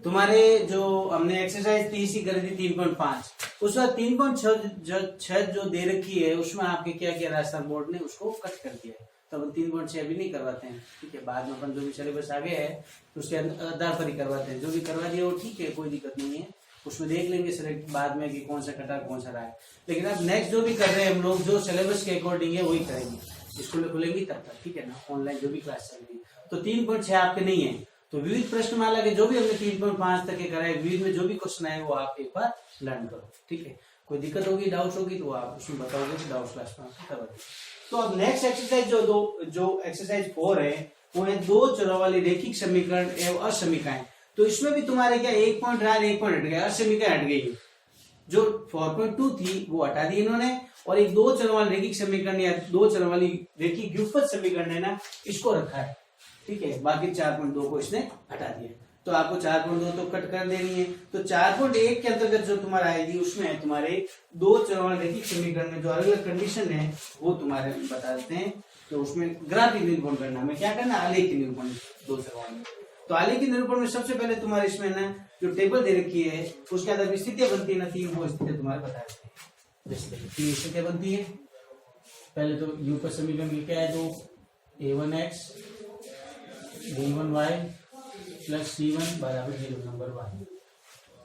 तुम्हारे जो हमने एक्सरसाइज 30 करी थी 3.5, उसमें 3.6 जो दे रखी है उसमें आपके क्या किया राजस्थान बोर्ड ने उसको कट कर दिया है। तो अपन 3.6 भी नहीं करवाते हैं, ठीक है। बाद में अपन जो भी सिलेबस आगे है उसके आधार पर ही करवाते हैं। जो भी करवा दिया वो ठीक है, कोई दिक्कत नहीं है, उसमें देख लेंगे सिलेक्ट बाद में कि कौन सा कटा कौन सा रहा है। लेकिन अब नेक्स्ट जो भी कर रहे हैं हम लोग जो सिलेबस के अकॉर्डिंग है वही करेंगे। स्कूल खुलेंगी तब तक, ठीक है ना, ऑनलाइन जो भी क्लास चलेगी। तो 3.6 आपके नहीं है, तो विविध प्रश्नमाला के जो भी हमने 3.5 तक के कराए, विविध में जो भी क्वेश्चन आए वो आप एक बार लर्न करो, ठीक है। कोई दिक्कत होगी, डाउट्स होगी तो आप उसमें बताओगे तो डाउट्स क्लास में करवा देंगे। तो अब नेक्स्ट एक्सरसाइज जो एक्सरसाइज 4 है वो है दो चरों वाली रैखिक समीकरण एवं असमीकाएं। तो इसमें भी तुम्हारे क्या एक पॉइंट रहा, एक पॉइंट हट गया, असमीकाएं हट गई। जो 4.2 थी वो हटा दी इन्होंने, और एक दो चरों वाली रैखिक समीकरण या दो चरों वाली रैखिक युगपत समीकरण है ना, इसको रखा है, ठीक है। बाकी 4.2 को इसने हटा दिया। तो आपको 4.2 तो कट कर देनी है। तो 4.1 के अंतर्गत जो तुम्हारा आएगी उसमें है तुम्हारे दो चरों वाले रैखिक समीकरण में जो अलग अलग कंडीशन है वो तुम्हारे बता देते हैं। तो उसमें ग्राफिक निरूपण करना, हमें क्या करना, आलेख निरूपण दो चरों वाले। तो आलेख निरूपण में सबसे पहले तुम्हारे इसमें ना जो टेबल दे रखी है उसके आधार पर स्थितियां बनती है ना, तीन वो स्थितियां तुम्हारे बता देते हैं। जैसे तीन स्थितियां बनती है। पहले तो युगपत समीकरण में क्या है, जो a1x b1y प्लस c1 बराबर 0 नंबर 1।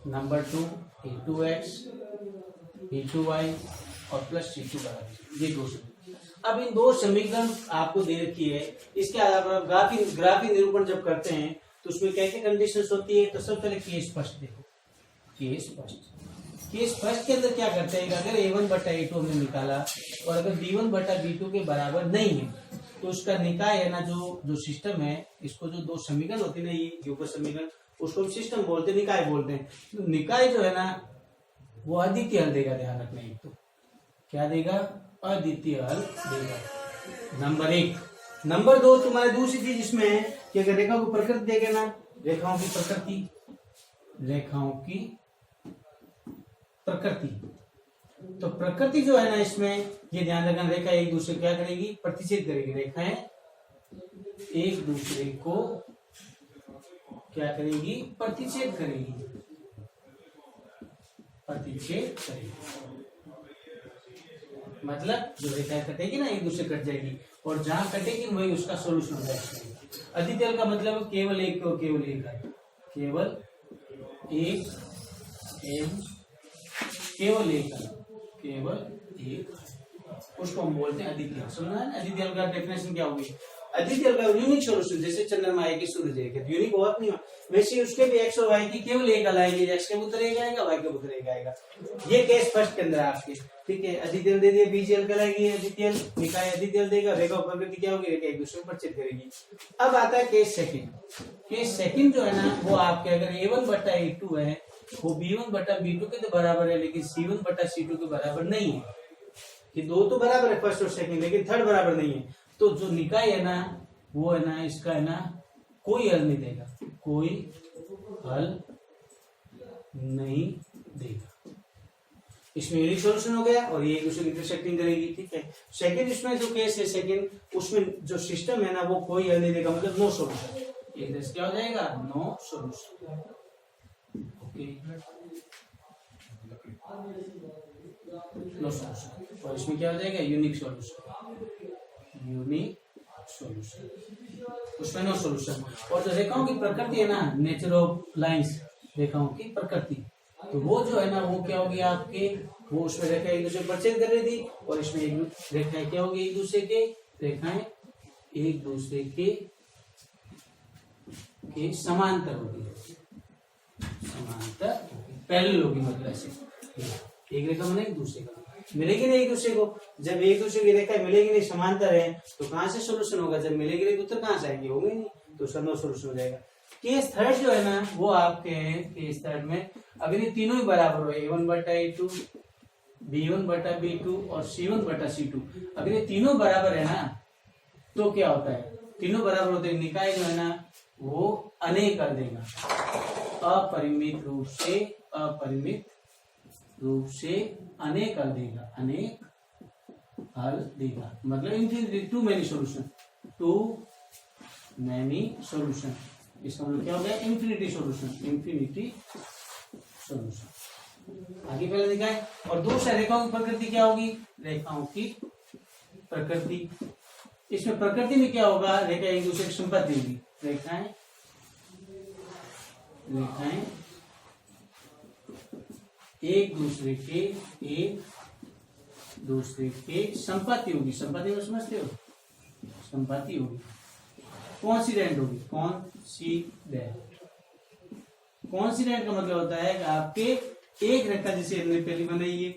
नंबर 2 a2x b2y और प्लस c2 बराबर, ये दो समीकरण। अब इन दो समीकरण आपको दे रखी है, इसके आधार पर ग्राफिक निरूपण जब करते हैं तो उसमें क्या क्या कंडीशंस होती है। तो सबसे पहले केस फर्स्ट देखो, केस फर्स्ट के अंदर क्या करते हैं, अगर a1 बटा a2 हमने निकाला और अगर b1 बटा b2 के बराबर नहीं है तो उसका निकाय है ना, जो सिस्टम है, इसको जो दो समीकरण होती है ना, ये युगपत समीकरण, उसको सिस्टम बोलते हैं, निकाय बोलते हैं। तो निकाय जो है ना वो अद्वितीय हल देगा, ध्यान रखना। एक तो क्या देगा, अद्वितीय हल देगा, नंबर 1। नंबर 2 तुम्हारी दूसरी चीज इसमें है कि अगर रेखाओं की प्रकृति देगा ना, रेखाओं की प्रकृति, तो प्रकृति जो है ना इसमें ये ध्यान रखना, रेखा एक दूसरे क्या करेगी, प्रतिच्छेद करेगी। रेखाएं एक दूसरे को क्या करेगी, प्रतिच्छेद करेगी। मतलब जो रेखाएं कटेगी ना एक दूसरे कट जाएगी, और जहां कटेगी वही उसका सोल्यूशन हो जाएगा। अद्वितीय हल का मतलब केवल एक उसको हम बोलते हैं अद्वितीय हल। सुना है ना, अद्वितीय हल का डेफिनेशन क्या होगी, अद्वितीय हल का यूनिक सॉल्यूशन। जैसे चंद्रमा है कि सूरज है, यूनिक होगा नहीं, वैसे उसके भी एक्स और वाई की केवल एक हल आएगी, एक्स के उत्तर एक आएगा, वाई के उत्तर एक आएगा। ये केस फर्स्ट के अंदर आपके, ठीक है। अद्वितीय हल दे दिया, बीजीय हल कहलाएगी अद्वितीय हल, निकाय अद्वितीय हल देगा, रेखा प्रकृति क्या होगी, रेखा एक दूसरे को प्रतिच्छेद करेगी। अब आता है केस सेकंड। केस सेकंड जो है ना वो आपके अगर a1 बटा a2 है वो b1 बटा b2 के तो बराबर है, लेकिन c1 बटा c2 के बराबर नहीं है। कि दो तो बराबर है फर्स्ट और सेकंड, लेकिन थर्ड बराबर नहीं है। तो जो निकाय है ना वो है ना इसका है ना कोई हल नहीं देगा, कोई हल नहीं देगा। इसमें यूनिक सॉल्यूशन हो गया और ये एक दूसरे की इंटरसेक्टिंग करेगी, ठीक है। सेकंड इसमें जो केस है सेकंड, उसमें जो सिस्टम है ना वो कोई हल नहीं देगा, मतलब नो सॉल्यूशन। एक देश क्या हो जाएगा, no solution, okay, no solution. और इसमें क्या हो जाएगा, यूनिक सॉल्यूशन, उसमें नो सॉल्यूशन। और जो रेखाओं की प्रकृति है ना, नेचर ऑफ लाइंस, रेखाओं की प्रकृति, तो वो जो है ना वो क्या होगी आपके, वो उसमें रेखा एक दूसरे पर छेद कर रही थी, और इसमें एक रेखाएं क्या होगी, एक दूसरे के रेखाएं एक दूसरे के समांतर होगी, समांतर पैरेलल होगी। मतलब ऐसे एक रेखा बना एक दूसरे का मिलेगी नहीं एक दूसरे को। जब एक दूसरे की रेखा मिलेगी नहीं, समांतर है, तो कहां से सोल्यूशन होगा, जब मिलेगी नहीं उत्तर कहां से आएंगे, होंगे नहीं, तो उसका नो सोल्यूशन हो जाएगा। केस थर्ड जो है ना वो आपके हैं, केस थर्ड में अगर ये तीनों ही बराबर हो, a1 बटा a2, b1 बटा b2 और c1 बटा c2, अगर ये तीनों बराबर है ना तो क्या होता है, तीनों बराबर होते हैं, निकाय जो है ना वो अनेक हल देगा, अपरिमित रूप से अनेक हल देगा, अनेक हल देगा। मतलब इनफिनिटी, टू मैनी सॉल्यूशन, इसका मतलब क्या हो गया, इंफिनिटी सॉल्यूशन, इंफिनिटी सॉल्यूशन। आगे पहले देखा है। और दूसरा रेखाओं की प्रकृति क्या होगी, रेखाओं की प्रकृति, इसमें प्रकृति में क्या होगा, रेखा एक दूसरे की संपत्ति होगी, रेखाएं एक दूसरे के संपत्ति होगी, संपत्ति को समझते हो, संपत्ति होगी, कॉन्सिडेंट होगी, कॉन्सिडेंट का मतलब होता है कि आपके एक रेखा जैसे हमने पहली बनाई है,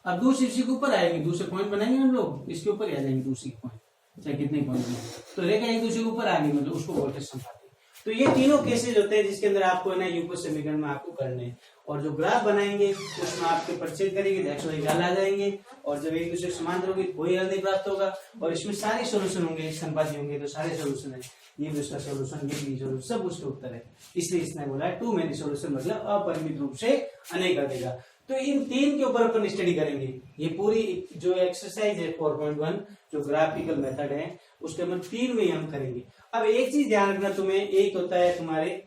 अब दूसरी इसी के ऊपर आएगी, दूसरे पॉइंट बनाएंगे हम लोग, इसके ऊपर ही आ जाएंगे दूसरी पॉइंट, चाहे कितने पॉइंट में, तो रेखा एक दूसरे के ऊपर आ गई, मतलब उसको बोलते हैं संपत्ति। तो ये तीनों केसेज होते हैं जिसके अंदर आपको ना युगपत समीकरण में आपको करने हैं, और जो ग्राफ बनाएंगे उसमें आपके परिचय करेंगे, एक्स वाई हल आ जाएंगे, और जब एक दूसरे समांतर होगी कोई हल नहीं प्राप्त होगा, और इसमें सारे सोल्यूशन होंगे, संपत्ति होंगे तो सारे सोल्यूशन है, ये भी उसका सोल्यूशन, ये भी सोल्यूशन, सब उसके उत्तर है। इसलिए इसने बोला है टू मेनी सोल्यूशन, मतलब अपरिमित रूप से अनेक कर देगा। तो इन तीन के ऊपर अपन स्टडी करेंगे, ये पूरी जो एक्सरसाइज है 4.1 जो ग्राफिकल मेथड है उसके अंदर तीन में हम करेंगे। अब एक चीज ध्यान रखना तुम्हें, एक होता है तुम्हारे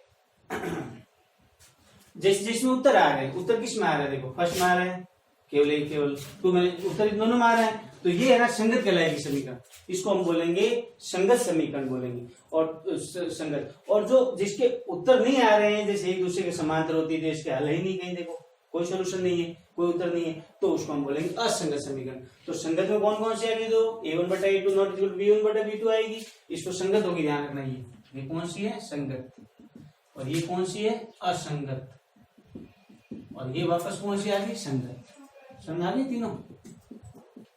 जिसमें उत्तर आ रहे हैं, उत्तर किस में आ रहा है, देखो फर्स्ट में आ रहा है केवल टू में, उत्तर दोनों में आ रहा है, तो ये है ना संगत कहलाएगी समीकरण, इसको हम बोलेंगे संगत समीकरण बोलेंगे, और संगत, और जो जिसके उत्तर नहीं आ रहे हैं, जैसे एक दूसरे के समांतर होती है, इसके हल ही नहीं, कहीं देखो कोई सोल्यूशन नहीं है, कोई उत्तर नहीं है, तो उसको हम बोलेंगे असंगत समीकरण। तो संगत में कौन कौन सी आएगी, तो a1/a2 नॉट इक्वल b1/b2 आएगी, इसको संगत होगी, ध्यान रखना। ये कौन सी है, संगत, और ये कौन सी है, असंगत, और ये वापस कौन सी आ गई, संगत। समझ आ गई, तीनों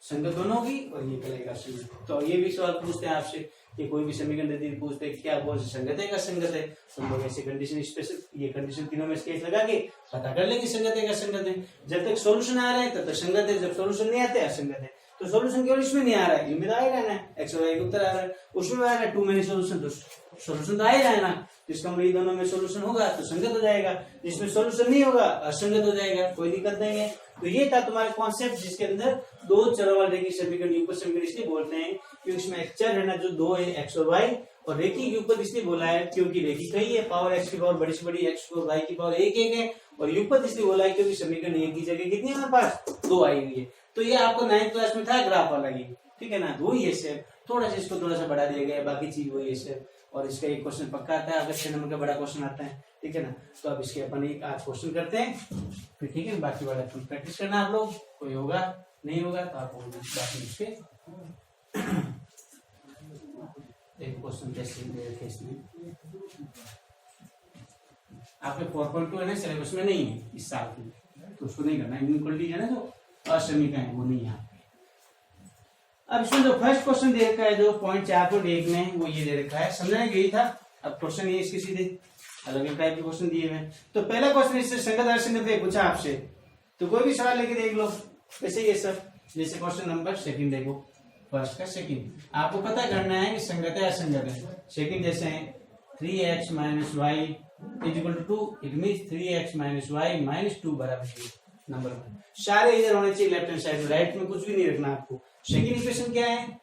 संगत दोनों होगी, और ये करेगा संगत। तो ये भी सवाल पूछते हैं आपसे कि कोई भी समीकरण देते पूछते हैं क्या कौन सी संगत है का संगत है, तो हम लोग ऐसे कंडीशन स्पेशल ये कंडीशन तीनों में स्केच लगा के पता कर लेंगे संगत है का संगत है। जब तक सॉल्यूशन आ रहा है तब तक संगत है, जब सॉल्यूशन नहीं आते असंगत है। तो सॉल्यूशन केवल इसमें नहीं आ रहा है, इनमें तो आ ही रहना है, एक्स और वाई का उत्तर आ रहा है, उसमें आ रहा है टू मेनी सॉल्यूशन, तो सॉल्यूशन तो आ ही रहा है ना, जिसका मतलब दोनों में सॉल्यूशन होगा तो संगत हो जाएगा, जिसमें सॉल्यूशन नहीं होगा असंगत हो जाएगा, कोई दिक्कत नहीं है। तो ये था तुम्हारा कॉन्सेप्ट जिसके अंदर दो चरों वाले रेखीय समीकरण युगपत समीकरण इसलिए बोलते हैं क्योंकि इसमें एक चर है ना जो दो है एक्स और वाई, और रेखीय युगपत इसलिए बोला है क्योंकि रेखी कई है, पावर एक्स की पावर बड़ी से बड़ी, एक्स की पावर वाई की पावर एक है, और युगपत इसलिए बोला है क्योंकि समीकरण एक की जगह कितनी है हमारे पास, दो आई हुई है। तो ये आपको 9th क्लास में था ग्राफ वाला, ये ठीक है ना, दो ही है सेप, थोड़ा सा इसको थोड़ा सा बढ़ा दिया गया है, बाकी चीज वही है सेप, और इसका एक क्वेश्चन पक्का आता है, अगर 6 नंबर का बड़ा क्वेश्चन आता है, ठीक है ना। तो अब इसके अपन एक आज क्वेश्चन करते हैं, फिर ठीक है, बाकी वाला तुम प्रैक्टिस करना आप लोग, कोई होगा नहीं होगा तो आप बाकी उसके एक क्वेश्चन कैसे इसमें आपके 4.2 है ना सिलेबस में नहीं है इस साल की, तो उसको नहीं करना, इनइक्वालिटी है ना जो असमीकरण है वो नहीं है। अब इसमें जो फर्स्ट क्वेश्चन दे रखा है जो पॉइंट 4.1 में वो ये दे रखा है, समझना यही था। अब क्वेश्चन ये इसके सीधे अलग टाइप के क्वेश्चन दिए हुए। तो पहला क्वेश्चन इससे संगत असंगत पूछा आपसे, तो कोई भी सवाल लेके देख लो, वैसे ये सब जैसे क्वेश्चन नंबर सेकंड देखो, फर्स्ट का सेकंड आपको पता करना है कि संगत है असंगत है। सेकंड जैसे है 3x - y = 2, it means 3x - y - 2 बराबर 0। नंबर 1 सारे इधर होने चाहिए लेफ्ट हैंड साइड में, राइट में कुछ भी नहीं रखना आपको। सेकंड इक्वेशन क्या है,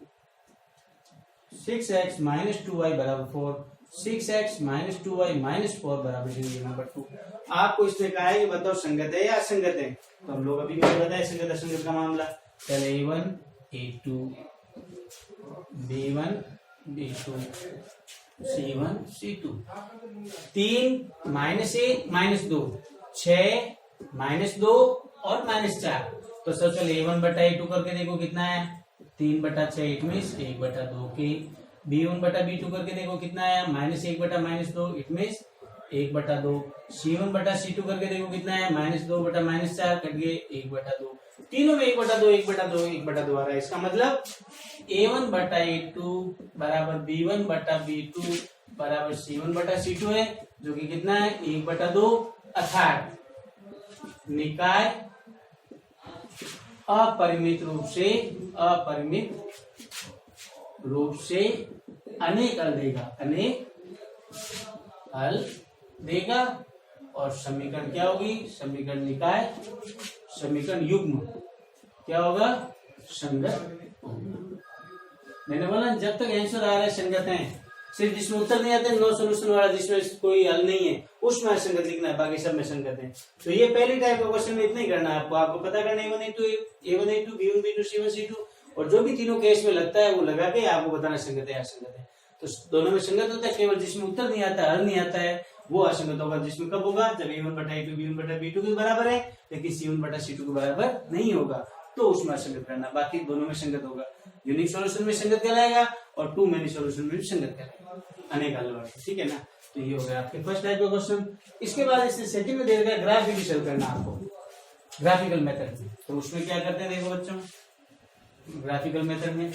6x - 2y = 4, 6x - 2y - 4 = 0। Number 2 आपको इसमें कहा है कि बताओ संगत है या असंगत है, तो हम लोग अभी नहीं बताए संगत असंगत का मामला। पहले A1 A2 B1 B2 C1 C2 3 -1 -2 6 -2 और -4, तो सब चल A1/A2 करके देखो कितना है 3/6, इट मींस 1/2 के। B1/B2 करके देखो कितना है -1/-2, इट मींस 1/2। C1/C2 करके देखो कितना है -2/-4 कट गए 1/2। तीनों में 1/2 1/2 1/2 आ रहा है, इसका मतलब A1/A2 बराबर B1/B2 बराबर C1/C2 है, जो कि कितना है 1/2, अर्थात निकाय अपरिमित रूप से अनेक हल देगा, और समीकरण क्या होगी, समीकरण निकाय, समीकरण युग्म क्या होगा, संगत होगा। मैंने बोला जब तक आंसर आ रहा है संगत है, सिर्फ जिसमें उत्तर नहीं आते, नो सोल्यूशन वाला जिसमें कोई हल नहीं है उसमें असंगत लिखना है, बाकी सब में संगत है। तो ये पहली टाइप का क्वेश्चन में इतना ही करना है आपको। आपको पता करना है A1 A2 B1 B2 C1 C2 और जो भी तीनों केस में लगता है वो लगा के आपको बताना संगत है असंगत है। तो दोनों में संगत होता है, केवल जिसमें उत्तर नहीं आता, हल नहीं आता है वो असंगत होगा। जिसमें कब होगा? जब A1 बटा A2 B1 बटा B2 के बराबर है लेकिन C1 बटा C2 के बराबर नहीं होगा तो उसमें असंगत करना, बाकी दोनों में संगत होगा। यूनिक सॉल्यूशन में संगत कहलाएगा और टू मेनी सॉल्यूशन में भी संगत कहलाएगा, अनेक हल वाला, ठीक है ना। तो ये हो गया आपके फर्स्ट टाइप का क्वेश्चन। इसके बाद इससे सेकंड में दे देगा ग्राफिकली सॉल्व करना आपको, ग्राफिकल मेथड में। तो उसमें क्या करते हैं देखो बच्चों, ग्राफिकल मेथड में,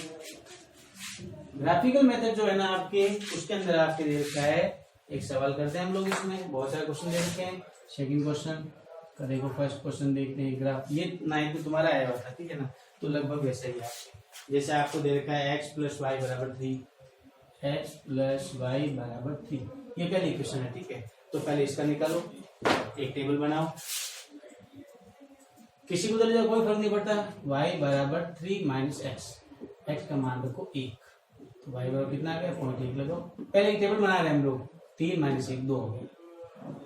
ग्राफिकल मेथड जो है ना आपके, उसके अंदर आपके दे रखा है एक सवाल करते हैं हम लोग। इसमें बहुत सारे क्वेश्चन दे रखे हैं। सेकंड क्वेश्चन का देखो, फर्स्ट क्वेश्चन देखते हैं। ग्राफ ये 9 में तुम्हारा आया हुआ था, ठीक है ना, तो लगभग वैसा ही आपके जैसे आपको दे रखा है x प्लस वाई बराबर 3, x प्लस वाई बराबर 3, ये पहले इक्वेशन है, ठीक है। तो पहले इसका निकालो, एक टेबल बनाओ, किसी को उधर कोई फर्क नहीं पड़ता। y बराबर 3 माइनस x का मान रखो 1, तो y बराबर कितना आ गया 0.1 लगाओ। पहले एक टेबल बना रहे हैं हम लोग, 3 माइनस 1 2 हो गया।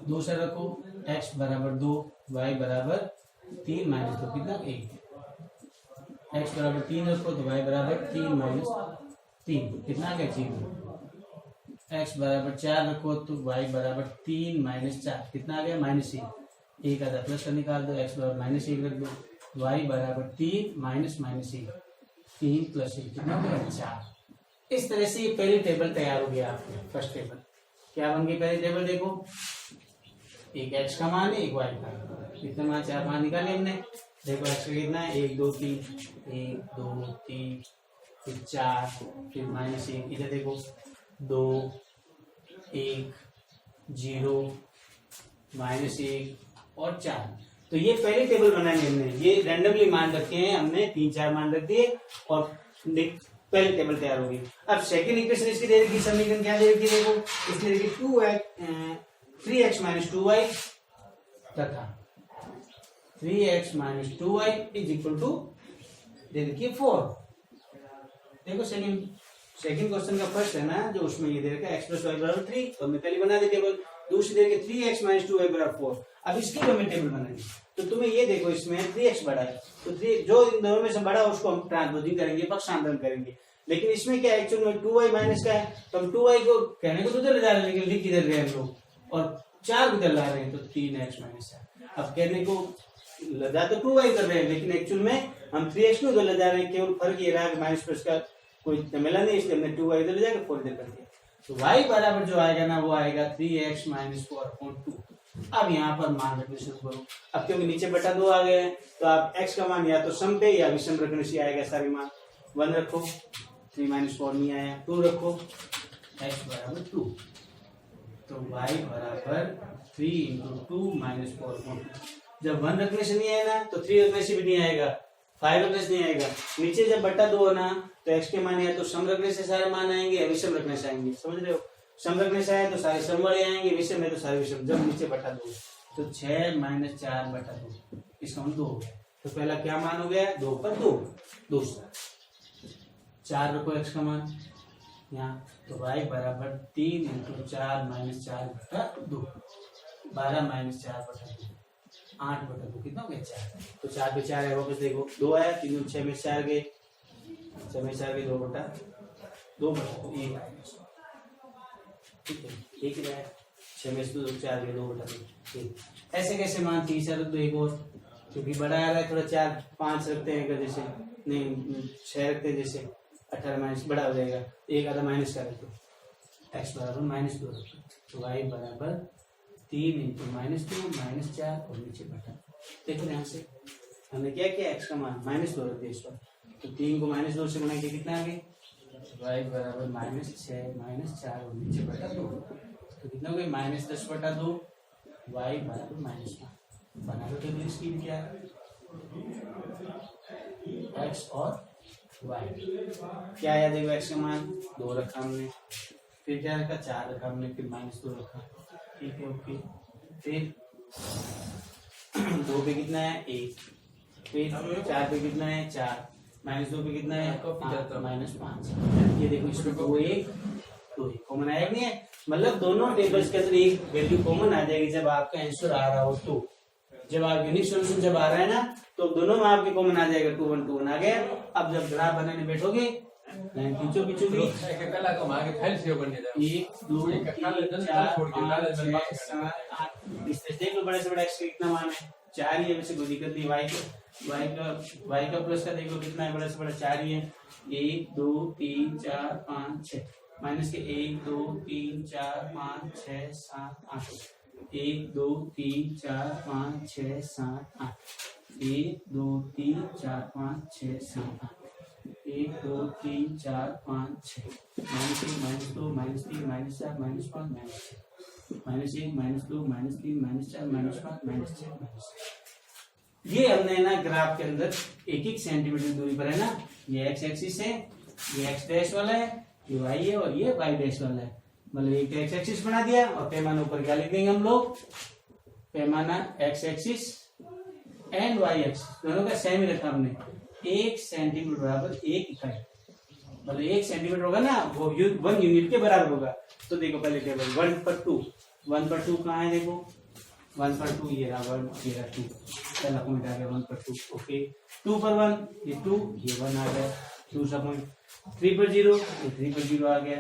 दूसरा रखो x बराबर 2, y बराबर 3 माइनस 2 कितना 1, x बराबर 3 रखो तो y बराबर 3 माइनस 3 कितना आ गया 0। x बराबर 4 रखो तो y बराबर 3 माइनस 4 कितना आ गया -1, एक आधा प्लस का निकाल दो, x बराबर -1 रख दो, y बराबर 3 माइनस -1, 3 प्लस 1 कितना हो गया 4। इस तरह से ये पहली टेबल तैयार हो गया आपकी फर्स्ट टेबल। क्या बन गई पहली टेबल देखो, एक x का मान है, एक y का, कितने मान 4 मान निकाले हमने। देखो x का कितना है 1 2 3, 1 2 3 फिर 4 फिर -1, इधर देखो 2 1 0 -1 और 4। तो ये पहली टेबल बनाई हमने, ये रैंडमली मान रखे हैं हमने, 3 4 मान रख दिए और पहली टेबल तैयार होगी। अब सेकंड इक्वेशन इसकी दे रखी, समीकरण क्या दे रखी देखो, इसकी दे रखी 3x माइनस 2y तथा 3x minus 2y is equal to दे रखी 4। देखो सेकंड क्वेश्चन का फर्स्ट है ना, जो उसमें ये दे रखा x प्लस वाई बराबर 3, तो हमने पहले बना दी टेबल। दूसरी दे रखी 3x माइनस 2y बराबर 4, अब इसकी हमें टेबल बनानी। तो तुम्हें ये देखो इसमें 3x बड़ा है, तो 3 जो इन दोनों में से बड़ा उसको हम ट्रांसपोजिंग करेंगे, पक्षांतरण करेंगे। लेकिन इसमें क्या है, एक्चुअल में 2y माइनस का है, तो हम 2y को कहने को तो उधर ले जा रहे हैं लेकिन लिख इधर रहे हैं हम लोग, और 4 उधर ला रहे हैं, तो 3x माइनस 4। अब कहने को लगा तो 2y कर रहे हैं लेकिन एक्चुअल में हम 3x को उधर ले जा रहे हैं, केवल फर्क ये रहा है माइनस प्लस का कोई मिला नहीं, इसलिए हमने 2y इधर ले जाकर 4 इधर कर दिया। तो y बराबर जो आएगा ना वो आएगा 3x माइनस 4/2। अब यहाँ पर मान रखने शुरू करो। अब क्योंकि नीचे बटा 2 आ गए हैं तो आप x का मान या तो सम पे या विषम रखने से आएगा सारे मान। 1 रखो, 3 माइनस 4 नहीं आया, 2 रखो, x बराबर 2, तो y बराबर 3 इंटू 2 माइनस 4/2। जब 1 रखने से नहीं आया ना तो 3 रखने से भी नहीं आएगा, 5 रखने से नहीं आएगा। नीचे जब बटा 2 ना तो x के मान या तो सम रखने से सारे मान आएंगे या विषम रखने से आएंगे, समझ रहे हो। सम रखने से आए तो सारे सम वाले आएंगे, विषम में तो सारे विषम। जब नीचे बटा 2 तो 6 माइनस 4/2, इसका हम 2 हो गया। तो पहला क्या मान हो गया 2 पर 2, दूसरा 4 रखो x का मान यहाँ, तो y बराबर 3 इंटू 4 माइनस 4/2, 12 माइनस 4/2, 8/2 कितना हो गया 4। तो 4 पे 4 है, वापस देखो 2 आया, 3 6 में 4 गए, 6 में 4 गए, 2/2 1 आएगा, ठीक है, एक रहा है 6 में 4 गए, 2/2। ऐसे कैसे मान तीसरा रख दो एक और, क्योंकि बड़ा आ रहा है थोड़ा 4 5 रखते हैं अगर, जैसे नहीं 6 रखते हैं, जैसे 18 माइनस बड़ा हो जाएगा, एक आधा माइनस का रखो, x बराबर -2 रखो, तो y बराबर 3 इंटू -2 माइनस 4 और नीचे बटा। देखो यहाँ से हमने क्या किया, x का मान -2 रख दिया इस पर, तो 3 को -2 से गुणा किया कितना आ गया, y बराबर -6 माइनस 4 और नीचे बटा 2, तो कितना हो गया -10/2, y बराबर -5। बना दो टेबल इसकी क्या, x और y क्या आया, देखो x का मान 2 रखा हमने, फिर क्या रखा 4 रखा हमने, फिर -2 रखा, ठीक है ओके। फिर 2 पे कितना है 1, फिर 4 पे कितना है 4, -2 पे कितना है -5। ये देखो इसमें 2 1 तो ये कॉमन आएगा नहीं है, मतलब दोनों टेबल्स के अंदर एक वैल्यू कॉमन आ जाएगी जब आपका आंसर आ रहा हो तो। जब आप यूनिक सॉल्यूशन जब आ रहा है ना तो दोनों में आपके कॉमन आ जाएगा, 2 1 2 1 आ गया। अब जब ग्राफ बनाने बैठोगे लाइन खींचो बीचों बीच, 1 2 3 4 5 6 7 8 इस तरह देख लो बड़े से बड़ा एक्स कितना मान है 4 ही है, वैसे कोई दिक्कत नहीं। y का प्लस का देखो कितना है, बड़ा से बड़ा 4 ही है। 1 2 3 4 5 6 माइनस के 1 2 3 4 5 6 7 8 1 2 3 4 5 6 7 8 1 2 3 4 5 6 7 8 1 2 3 4 5 6 -1 -2 -3 -4 -5 -1 -2 -3 -4 -5 -6 ये हमने ना ग्राफ के अंदर 1 सेंटीमीटर दूरी पर है ना, ये एक्स एक्सिस है, ये एक्स डैश वाला है, ये वाई है और ये वाई डैश वाला है। मतलब एक एक्स एक्सिस बना दिया और पैमाना ऊपर क्या लिख देंगे हम लोग, पैमाना X axis and Y axis दोनों का सेम ही रखा हमने। 1 सेंटीमीटर बराबर 1 इकाई, मतलब 1 सेंटीमीटर होगा ना वो 1 यूनिट के बराबर होगा। तो देखो पहले टेबल 1 पर 2 कहाँ है, देखो 1 पर 2 ये रहा 1 ये रहा 2, पहला पॉइंट आ गया 1 पर 2 ओके। 2 पर 1 ये 2 ये 1 आ गया दूसरा पॉइंट। 3 पर 0 ये 3 पर 0 आ गया।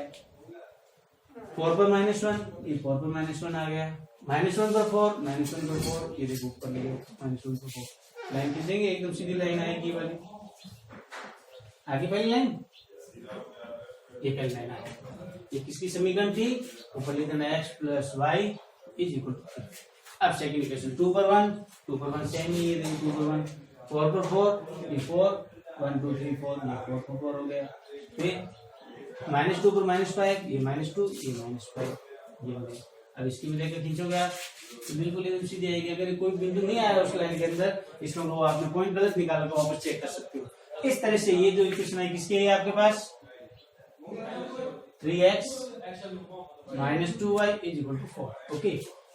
4 पर -1 ये 4 पर -1 आ गया। -1 पर 4 ये देखो ऊपर ले -1 पर 4 लाइन खींचेंगे एकदम सीधी लाइन आएगी वाली। आगे पहली लाइन ये पहली लाइन आएगी। ये किसकी समीकरण थी, ऊपर लिख देना x + y = 3। अब सेकंड इक्वेशन 2 पर 1 सेम ही है, 2 पर 1 4 पर 4 ये 4 1 2 3 4 ये 4 पर 4 हो गया। फिर -2 पर -5 ये -2 ये -5 ये हो गया। अब इसकी भी लेकर खींचोगे आप तो बिल्कुल एकदम सीधी आएगी। अगर कोई बिंदु नहीं आया उस लाइन के अंदर, इसमें वो आपने पॉइंट गलत निकाला तो वापस चेक कर सकते हो। इस तरह से ये जो इक्वेशन है किसकी है आपके पास, 3x - 2y = 4 ओके।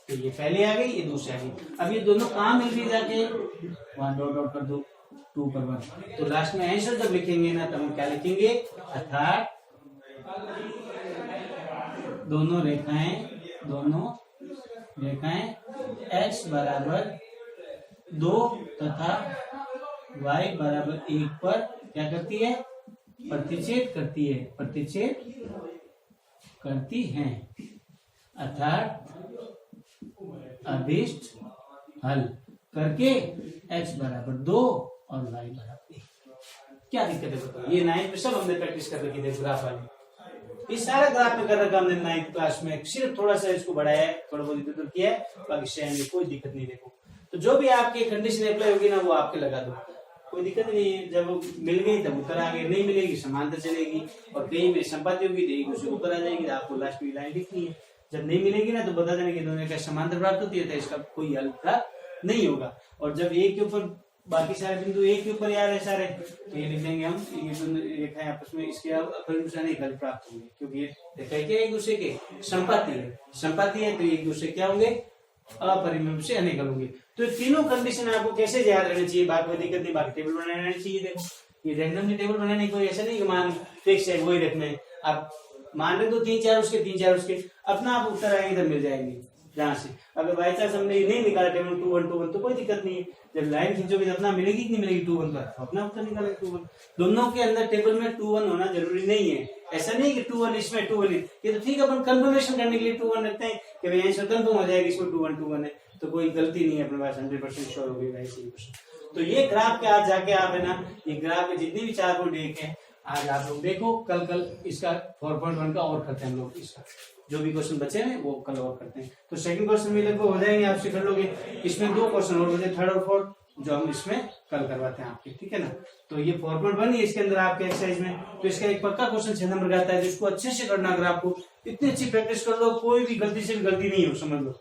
तो ये पहले आ गई ये दूसरी आ गई। अब ये दोनों कहाँ मिल गई जाके, 1 डॉट डॉट कर दो 2 पर 1। तो लास्ट में आंसर जब लिखेंगे ना तब हम क्या लिखेंगे, अर्थात दोनों रेखाएं x बराबर 2 तथा y बराबर 1 पर क्या करती है, प्रतिच्छेद करती हैं। अर्थात अभीष्ट हल करके x बराबर 2 और y बराबर 1। क्या दिक्कत है बताओ। ये 9th में सब हमने प्रैक्टिस कर रखी थी ग्राफ वाली, इस सारा ग्राफ में कर रखा हमने 9th क्लास में, सिर्फ थोड़ा सा इसको बढ़ाया है, थोड़ा बहुत इधर किया है, बाकी शेयर में कोई दिक्कत नहीं। देखो तो जो भी आपकी कंडीशन अप्लाई होगी ना वो आपके लगा दो, कोई दिक्कत नहीं है। जब मिल गई तब ऊपर आ गई, नहीं मिलेगी समांतर चलेगी और कहीं में संपत्ति होगी तो एक दूसरे ऊपर आ जाएगी। आपको लास्ट में लाइन लिखनी है, जब नहीं मिलेगी ना तो बता देना कि दोनों का समांतर प्राप्त होती है तो इसका कोई हल प्राप्त नहीं होगा। और जब एक के ऊपर बाकी सारे बिंदु एक के ऊपर यार है सारे, तो ये लिख देंगे हम, ये दोनों रेखाएं आपस में इसके अपरिमित नहीं हल प्राप्त होंगे, क्योंकि ये रेखाएं क्या एक दूसरे के संपत्ति है तो एक दूसरे क्या होंगे, अपरिमित से अनेक होंगे। तो तीनों कंडीशन आपको कैसे याद रहनी चाहिए, बाकी कोई दिक्कत नहीं, बाकी टेबल बनाना चाहिए। देखो ये रैंडमली टेबल बनाने कोई ऐसा नहीं कि मान फिक्स है वही रखना है, आप मान रहे तो 3 4 उसके अपना आप उत्तर आएंगे तब मिल जाएंगे जहां से। अगर बाई चांस हमने नहीं निकाला टेबल 2 1 2 1 तो कोई दिक्कत नहीं है, जब लाइन खींचोगे तो अपना मिलेगी कि नहीं मिलेगी 2 1 पर, तो अपना उत्तर निकालेंगे 2 1। दोनों के अंदर टेबल में 2 1 होना जरूरी नहीं है, ऐसा नहीं कि 2 1 इसमें 2 1 ये तो ठीक है, अपन कंफर्मेशन करने के लिए 2 1 रखते हैं कि भाई आंसर कंफर्म हो जाएगा इसमें 2 1 है, तो कोई गलती नहीं है अपने पास, 100% श्योर हो गई 100%। तो ये ग्राफ के आज जाके आप है ना, ये ग्राफ में जितनी भी 4 पॉइंट देखे आज आप लोग देखो, कल इसका 4.1 का और करते हैं हम लोग, इसका जो भी क्वेश्चन बचे हैं वो कल और करते हैं। तो सेकंड क्वेश्चन भी लगभग हो जाएंगे, आपसे कर लोगे। इसमें 2 क्वेश्चन और बचे, थर्ड और फोर्थ, जो हम इसमें कल करवाते हैं आपके, ठीक है ना। तो ये 4.1 है इसके अंदर आपके एक्सरसाइज में, तो इसका एक पक्का क्वेश्चन 6 नंबर का आता है, जिसको अच्छे से करना। अगर आपको इतनी अच्छी प्रैक्टिस कर लो, कोई भी गलती से भी गलती नहीं हो, समझ लो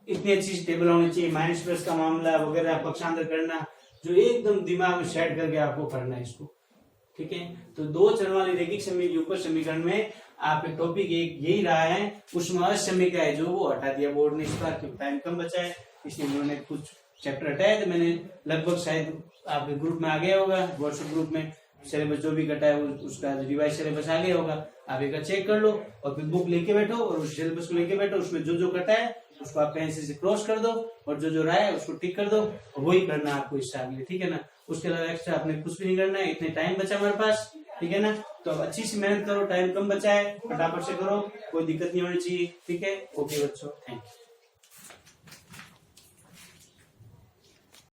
इतनी अच्छी टेबल होनी चाहिए। माइनस प्लस का मामला वगैरह पक्षांतर करना, जो एकदम दिमाग में सेट करके आपको करना है इसको, ठीक है। तो 2 चरण वाली रैखिक युगपत समीकरण में आपके टॉपिक एक यही रहा है, उसमें असमीका है जो वो हटा दिया बोर्ड ने, इस बार क्योंकि टाइम कम बचा है इसलिए उन्होंने कुछ चैप्टर हटाए, तो मैंने लगभग शायद आपके ग्रुप में आ गया होगा, व्हाट्सएप ग्रुप में, सिलेबस जो भी कटा है उसका रिवाइज सिलेबस आगे होगा, आप एक बार चेक कर लो और फिर बुक लेके बैठो और उस सिलेबस को लेके बैठो, उसमें जो जो कटा है उसको आप पेंसिल से क्रॉस कर दो और जो जो रहा है उसको टिक कर दो और वही करना है आपको इस टाइम में, ठीक है ना। उसके अलावा एक्स्ट्रा आपने कुछ भी नहीं करना है, इतने टाइम बचा हमारे पास, ठीक है ना। तो अब अच्छी सी मेहनत करो, टाइम कम बचा है, फटाफट से करो, कोई दिक्कत नहीं होनी चाहिए, ठीक है। ओके बच्चों, थैंक यू।